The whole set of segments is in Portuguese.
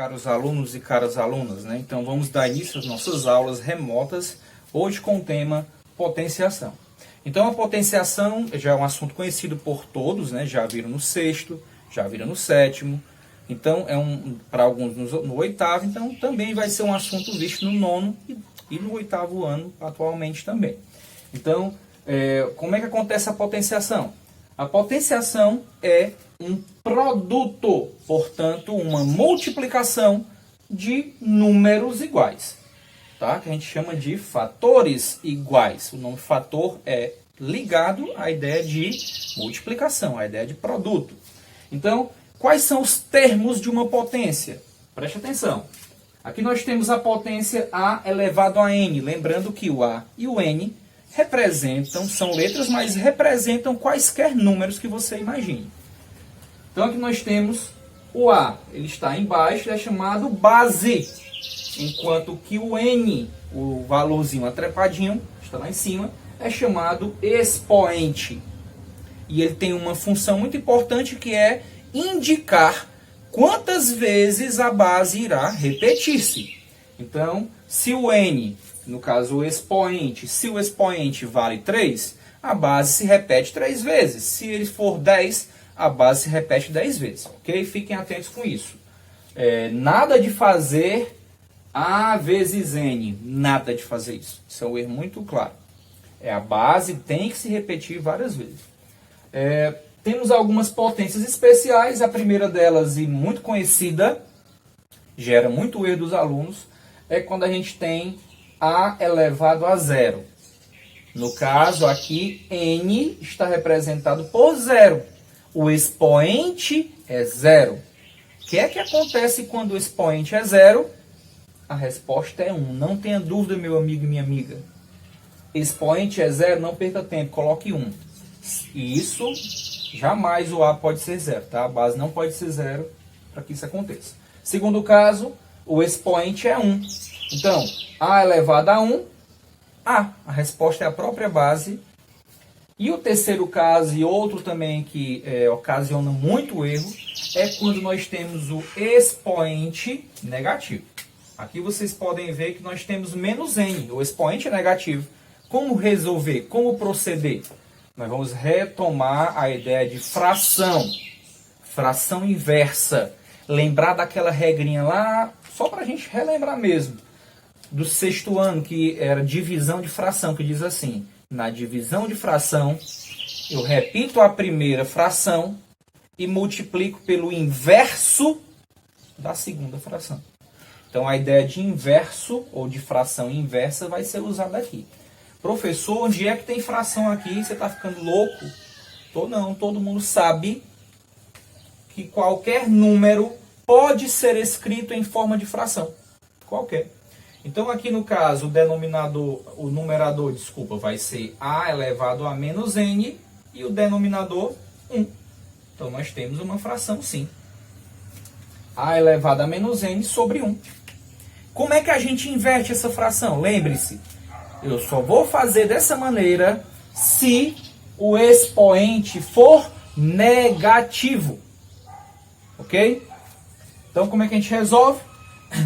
caros alunos e caras alunas, né? Então vamos dar início às nossas aulas remotas, hoje com o tema potenciação. Então a potenciação já é um assunto conhecido por todos, né? Já viram no sexto, já viram no sétimo, então para alguns no oitavo, então também vai ser um assunto visto no nono e no oitavo ano atualmente também. Então, como é que acontece a potenciação? A potenciação é um produto, portanto, uma multiplicação de números iguais, tá? Que a gente chama de fatores iguais. O nome fator é ligado à ideia de multiplicação, à ideia de produto. Então, quais são os termos de uma potência? Preste atenção. Aqui nós temos a potência A elevado a N. Lembrando que o A e o N são letras, mas representam quaisquer números que você imagine. Então aqui nós temos o A, ele está embaixo, é chamado base, enquanto que o N, o valorzinho atrepadinho, está lá em cima, é chamado expoente. E ele tem uma função muito importante que é indicar quantas vezes a base irá repetir-se. Então, se o N, no caso o expoente, se o expoente vale 3, a base se repete 3 vezes. Se ele for 10, a base se repete 10 vezes, ok? Fiquem atentos com isso. Nada de fazer A vezes N, nada de fazer isso. Isso é um erro muito claro. A base tem que se repetir várias vezes. Temos algumas potências especiais, a primeira delas e muito conhecida, gera muito erro dos alunos, é quando a gente tem A elevado a zero. No caso aqui, N está representado por zero. O expoente é zero. O que é que acontece quando o expoente é zero? A resposta é 1. Não tenha dúvida, meu amigo e minha amiga. Expoente é zero, não perca tempo, coloque 1. E isso, jamais o A pode ser zero, tá? A base não pode ser zero para que isso aconteça. Segundo caso, o expoente é 1. Então, A elevado a 1, A. A resposta é a própria base. E o terceiro caso, e outro também que ocasiona muito erro, é quando nós temos o expoente negativo. Aqui vocês podem ver que nós temos menos N, o expoente é negativo. Como resolver? Como proceder? Nós vamos retomar a ideia de fração. Fração inversa. Lembrar daquela regrinha lá, só para a gente relembrar mesmo, do sexto ano, que era divisão de fração, que diz assim: na divisão de fração, eu repito a primeira fração e multiplico pelo inverso da segunda fração. Então, a ideia de inverso ou de fração inversa vai ser usada aqui. Professor, onde é que tem fração aqui? Você está ficando louco? Não, todo mundo sabe que qualquer número pode ser escrito em forma de fração. Qualquer. Então, aqui no caso, o numerador, vai ser A elevado a menos N e o denominador 1. Então, nós temos uma fração, sim. A elevado a menos N sobre 1. Como é que a gente inverte essa fração? Lembre-se, eu só vou fazer dessa maneira se o expoente for negativo. Ok? Então, como é que a gente resolve?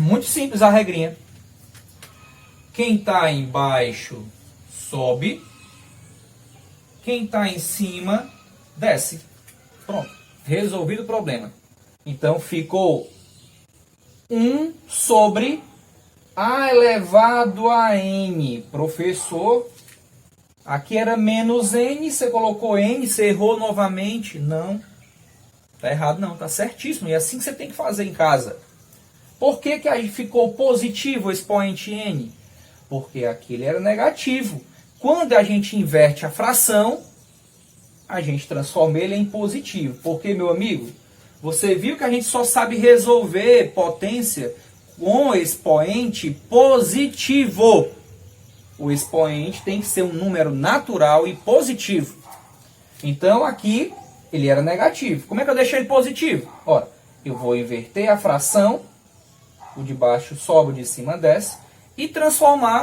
Muito simples a regrinha. Quem está embaixo sobe, quem está em cima desce. Pronto, resolvido o problema. Então ficou 1 sobre A elevado a N. Professor, aqui era menos N, você colocou N, você errou novamente. Não, está errado não, está certíssimo. E é assim que você tem que fazer em casa. Por que que aí ficou positivo o expoente N? Porque aqui ele era negativo. Quando a gente inverte a fração, a gente transforma ele em positivo. Porque, meu amigo, você viu que a gente só sabe resolver potência com expoente positivo. O expoente tem que ser um número natural e positivo. Então, aqui, ele era negativo. Como é que eu deixei ele positivo? Ora, eu vou inverter a fração, o de baixo sobe, o de cima desce, e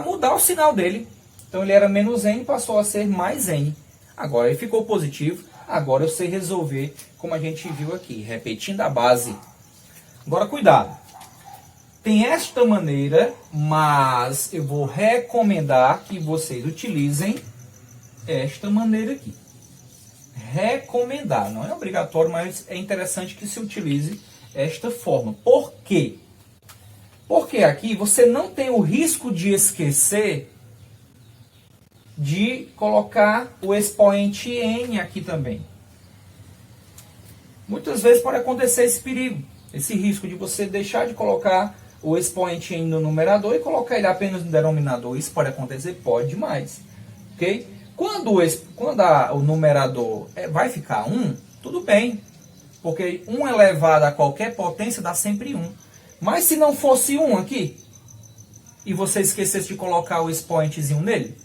mudar o sinal dele. Então ele era menos N, passou a ser mais N. Agora ele ficou positivo, agora eu sei resolver como a gente viu aqui, repetindo a base. Agora cuidado. tem esta maneira, mas eu vou recomendar que vocês utilizem esta maneira aqui. Recomendar, não é obrigatório, mas é interessante que se utilize esta forma. Por quê? Porque aqui você não tem o risco de esquecer de colocar o expoente n aqui também. Muitas vezes pode acontecer esse perigo, esse risco de você deixar de colocar o expoente n no numerador e colocar ele apenas no denominador. Isso pode acontecer? Pode demais. Ok? Quando o numerador vai ficar 1, tudo bem. Porque 1 elevado a qualquer potência dá sempre 1. Mas se não fosse 1 aqui, e você esquecesse de colocar o expoentezinho nele,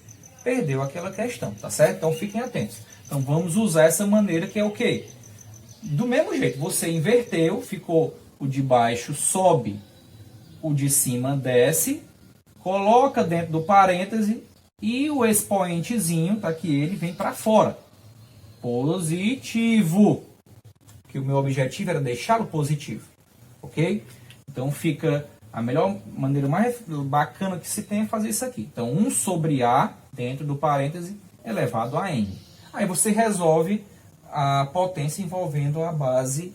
perdeu aquela questão, tá certo? Então fiquem atentos. Então vamos usar essa maneira que é o quê? Do mesmo jeito, você inverteu, ficou o de baixo sobe, o de cima desce, coloca dentro do parêntese e o expoentezinho, tá aqui, ele vem para fora. Positivo. Que o meu objetivo era deixá-lo positivo. Ok? Então fica a melhor maneira mais bacana que se tem é fazer isso aqui. Então 1 sobre A dentro do parêntese elevado a N. Aí você resolve a potência envolvendo a base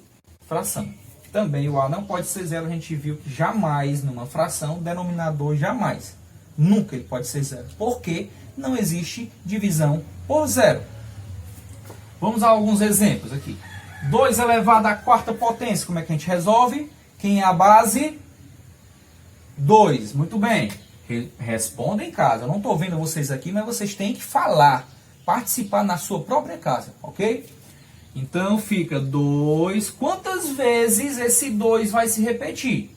fração. Também o A não pode ser zero, a gente viu que jamais numa fração, denominador jamais. Nunca ele pode ser zero. Porque não existe divisão por zero. Vamos a alguns exemplos aqui. 2 elevado à quarta potência, como é que a gente resolve? Quem é a base? 2. Muito bem. Responda em casa. Eu não estou vendo vocês aqui, mas vocês têm que falar. Participar na sua própria casa, ok? Então fica 2. Quantas vezes esse 2 vai se repetir?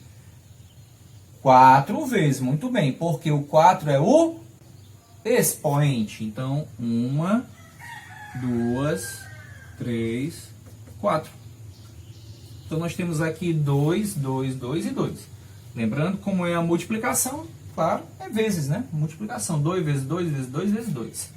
4 vezes. Muito bem. Porque o 4 é o expoente. Então 1, 2, 3, 4. Então nós temos aqui 2, 2, 2 e 2. Lembrando como é a multiplicação, claro, é vezes, né? Multiplicação, 2 vezes 2 vezes 2 vezes 2.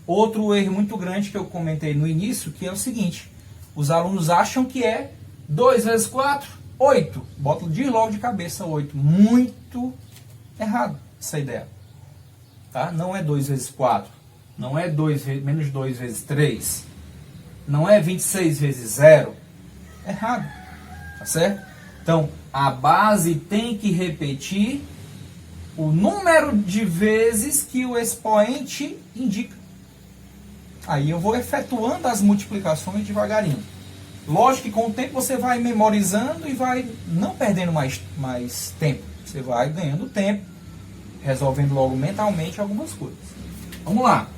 Outro erro muito grande que eu comentei no início, que é o seguinte. Os alunos acham que é 2 vezes 4, 8. Bota de logo de cabeça 8. Muito errado essa ideia. Tá? Não é 2 vezes 4. Não é menos 2 vezes 3. Não é 26 vezes 0. Errado. Tá certo? Então, a base tem que repetir o número de vezes que o expoente indica. Aí eu vou efetuando as multiplicações devagarinho. Lógico que com o tempo você vai memorizando e vai não perdendo mais tempo. Você vai ganhando tempo, resolvendo logo mentalmente algumas coisas. Vamos lá.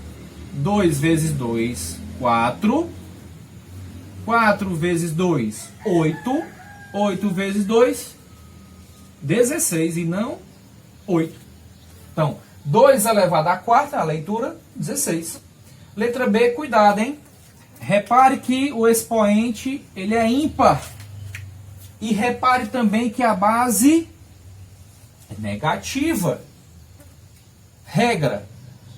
2 vezes 2, 4. 4 vezes 2, 8. 8 vezes 2, 16 e não 8. Então, 2 elevado à quarta, a leitura, 16. Letra B, cuidado, hein? Repare que o expoente ele é ímpar. E repare também que a base é negativa. Regra.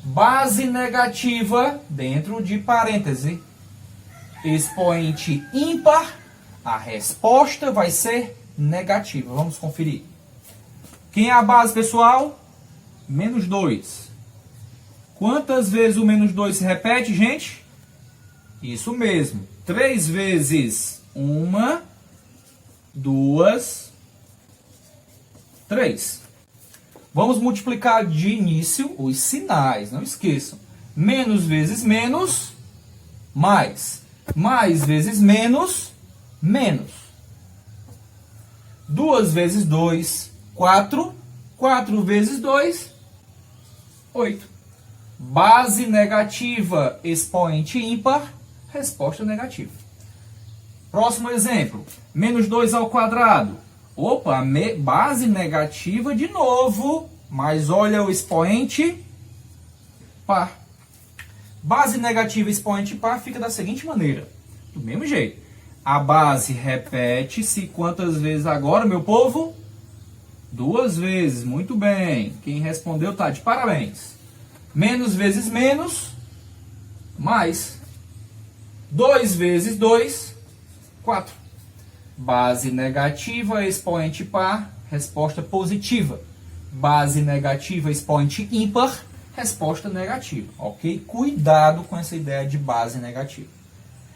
Base negativa dentro de parêntese. Expoente ímpar, a resposta vai ser negativa. Vamos conferir. Quem é a base, pessoal? Menos 2. Quantas vezes o menos 2 se repete, gente? Isso mesmo. 3 vezes 1, 2, 3. Vamos multiplicar de início os sinais, não esqueçam. Menos vezes menos, mais. Mais vezes menos, menos. 2 vezes 2, 4. 4 vezes 2, 8. Base negativa, expoente ímpar, resposta negativa. Próximo exemplo. Menos 2 ao quadrado. Opa, base negativa de novo, mas olha o expoente par. Base negativa, expoente par fica da seguinte maneira. Do mesmo jeito. A base repete-se quantas vezes agora, meu povo? 2 vezes. Muito bem. Quem respondeu está de parabéns. Menos vezes menos, mais. 2 vezes 2, 4. Base negativa, expoente par, resposta positiva. Base negativa, expoente ímpar, resposta negativa, ok? Cuidado com essa ideia de base negativa.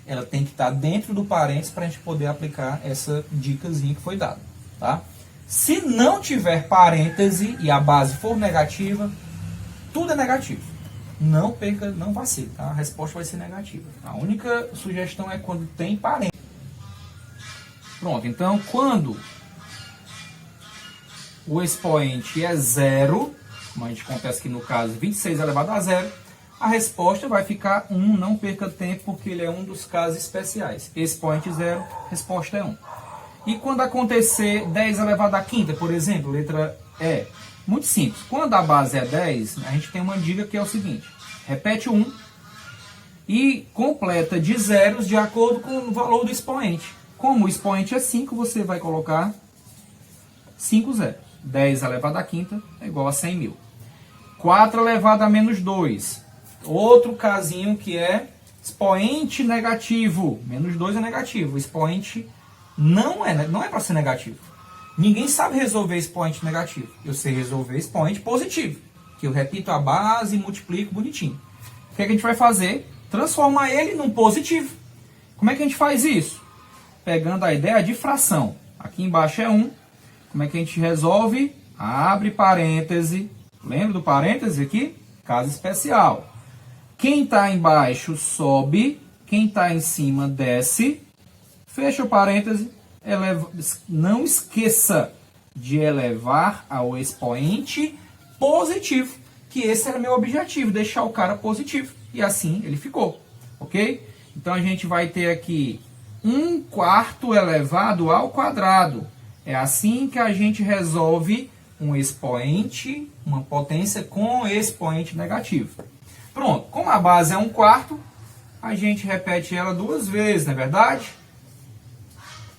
Ela tem que estar dentro do parênteses para a gente poder aplicar essa dicasinha que foi dada, tá? Se não tiver parêntese e a base for negativa, tudo é negativo. Não perca, não vacile, tá? A resposta vai ser negativa. A única sugestão é quando tem parêntese. Pronto, então quando o expoente é zero, como a gente acontece aqui no caso 26 elevado a zero, a resposta vai ficar 1, não perca tempo, porque ele é um dos casos especiais. Expoente zero, resposta é 1. E quando acontecer 10 elevado à quinta, por exemplo, letra E, muito simples. Quando a base é 10, a gente tem uma dica que é o seguinte: repete 1 e completa de zeros de acordo com o valor do expoente. Como o expoente é 5, você vai colocar 5 zeros. 10 elevado à quinta é igual a 100 mil. 4 elevado a menos 2. Outro casinho que é expoente negativo. Menos 2 é negativo. O expoente não é para ser negativo. Ninguém sabe resolver expoente negativo. Eu sei resolver expoente positivo, que eu repito a base e multiplico bonitinho. O que a gente vai fazer? Transformar ele num positivo. Como é que a gente faz isso? Pegando a ideia de fração. Aqui embaixo é 1. Como é que a gente resolve? Abre parêntese. Lembra do parêntese aqui? Caso especial. Quem está embaixo sobe. Quem está em cima desce. Fecha o parêntese. Não esqueça de elevar ao expoente positivo. Que esse era meu objetivo, deixar o cara positivo. E assim ele ficou. Ok? Então a gente vai ter aqui 1/4 elevado ao quadrado. É assim que a gente resolve um expoente, uma potência com expoente negativo. Pronto, como a base é 1/4, a gente repete ela 2 vezes, não é verdade?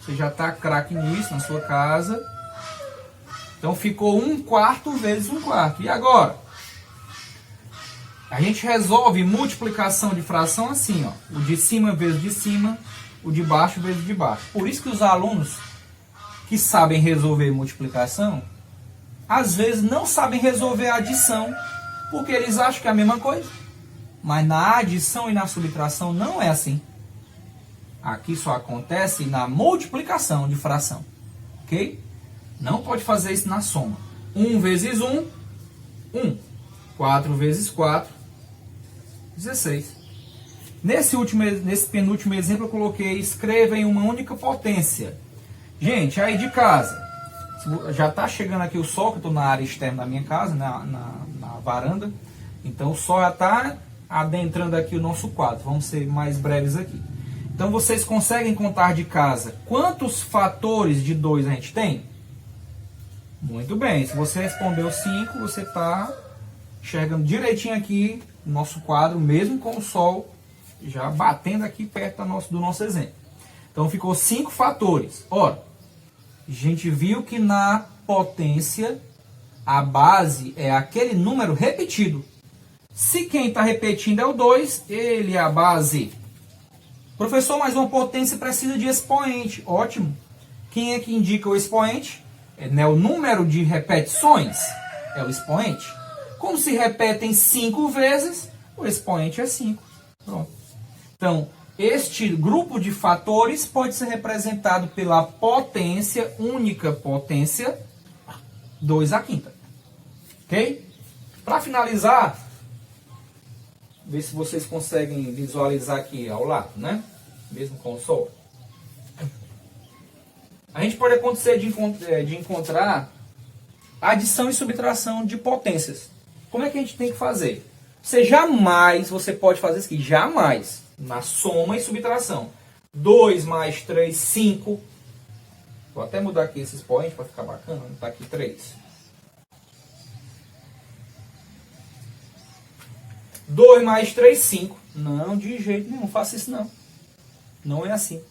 Você já está craque nisso na sua casa. Então ficou 1/4 vezes 1/4. E agora? A gente resolve multiplicação de fração assim, ó. O de cima vezes o de cima, o de baixo vezes o de baixo. Por isso que os alunos que sabem resolver multiplicação, às vezes não sabem resolver a adição, porque eles acham que é a mesma coisa. Mas na adição e na subtração não é assim. Aqui só acontece na multiplicação de fração. Ok? Não pode fazer isso na soma. 1 vezes 1, 1. 4 vezes 4, 16. Nesse penúltimo exemplo eu coloquei: escreva em uma única potência. Gente, aí de casa, já está chegando aqui o sol, que eu estou na área externa da minha casa, na varanda. Então o sol já está adentrando aqui o nosso quadro. Vamos ser mais breves aqui. Então vocês conseguem contar de casa quantos fatores de 2 a gente tem? Muito bem, se você respondeu 5, você está enxergando direitinho aqui o nosso quadro, mesmo com o sol já batendo aqui perto do nosso exemplo. Então ficou 5 fatores. Ora, a gente viu que na potência a base é aquele número repetido. Se quem está repetindo é o 2, ele é a base. Professor, mas uma potência precisa de expoente. Ótimo. Quem é que indica o expoente? É o número de repetições. É o expoente. Como se repetem 5 vezes, o expoente é 5. Pronto. Então, este grupo de fatores pode ser representado pela potência, única potência, 2 à quinta. Ok? Para finalizar, ver se vocês conseguem visualizar aqui ao lado, né? Mesmo com o sol. A gente pode acontecer de encontrar adição e subtração de potências. Como é que a gente tem que fazer? Você pode fazer isso aqui, jamais, na soma e subtração. 2 mais 3, 5. Vou até mudar aqui esse expoente para ficar bacana, não está aqui 3. 2 mais 3, 5. Não, de jeito nenhum, faça isso não. Não é assim.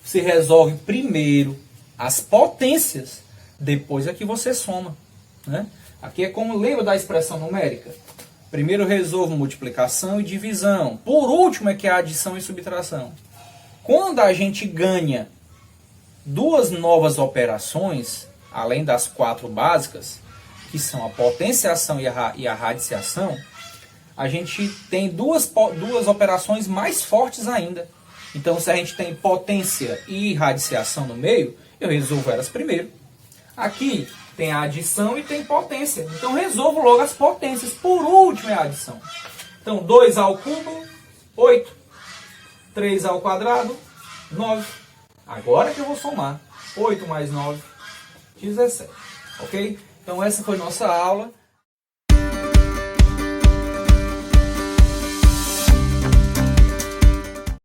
Você resolve primeiro as potências, depois é que você soma. Né? Aqui é como, lembra da expressão numérica? Primeiro resolvo multiplicação e divisão. Por último é que é a adição e subtração. Quando a gente ganha 2 novas operações, além das 4 básicas, que são a potenciação e a radiciação, a gente tem duas operações mais fortes ainda. Então, se a gente tem potência e radiciação no meio, eu resolvo elas primeiro. Aqui tem a adição e tem potência. Então, resolvo logo as potências. Por último é a adição. Então, 2 ao cubo, 8. 3 ao quadrado, 9. Agora que eu vou somar. 8 mais 9, 17. Ok? Então, essa foi nossa aula.